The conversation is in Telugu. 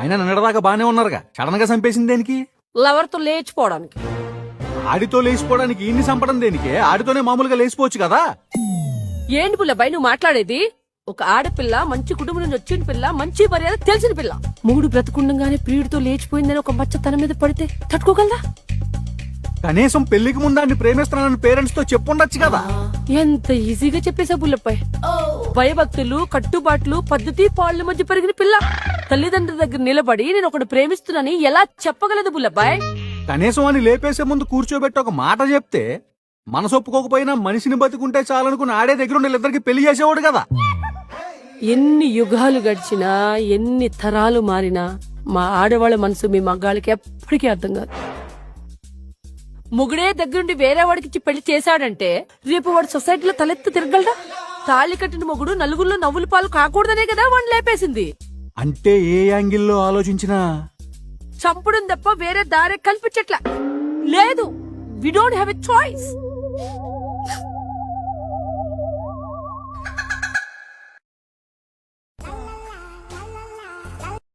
అయినా నిన్నటిదాకా బానే ఉన్నారుగా, సడన్ గా చంపేసింది దేనికి? లవర్ తో లేచిపోవడానికి. ఆడితో లేచిపోవడానికి ఇన్ని చంపడం దేనికే? ఆడితోనే మామూలుగా లేచిపోవచ్చు కదా. ఏంటి పుల్లబాయ్ నువ్వు మాట్లాడేది? ఒక ఆడపిల్ల, మంచి కుటుంబం నుంచి వచ్చిన పిల్ల, మంచి మర్యాద తెలిసిన పిల్ల, మూడు బ్రతుకుండగానే ప్రియుడితో లేచిపోయిందని ఒక మచ్చ తన మీద పడితే తట్టుకోగలదా? కనీసం పెళ్లికి ముందాన్ని ప్రేమిస్తున్నానని పేరెంట్స్ తో చెప్పుండొచ్చు కదా. ఎంత ఈజీగా చెప్పేసా పుల్లబాయ్. భయభక్తులు, కట్టుబాట్లు, పద్ధతి, పాళ్ళ మధ్య పెరిగిన పిల్ల తల్లిదండ్రుల దగ్గర నిలబడి నేను ఒకటి ప్రేమిస్తున్నానని ఎలా చెప్పగలదు పుల్లబాయ్? కనీసం అని లేపేసే ముందు కూర్చోబెట్టి ఒక మాట చెప్తే మనసు ఒప్పుకోకపోయినా మనిషిని బతుకుంటే చాలనుకుని ఆడే దగ్గర ఉండే ఇద్దరికి పెళ్లి చేసేవాడు కదా. ఎన్ని యుగాలు గడిచినా, ఎన్ని తరాలు మారినా మా ఆడవాళ్ళ మనసు మీ మగ్గాళ్ళకి ఎప్పటికీ అర్థం కాదు. ముగుడే దగ్గరుండి వేరే వాడికి పెళ్లి చేశాడంటే రేపు వాడు సొసైటీలో తలెత్తు తిరగలడా? తాళి కట్టిన మొగుడు నలుగురిలో నవ్వుల పాలు కాకూడదనే కదా వాడిని లేపేసింది. అంటే ఏ యాంగిల్లో ఆలోచించినా చంపడం తప్ప వేరే దారే కల్పించట్లా. లేదు, we don't have a choice.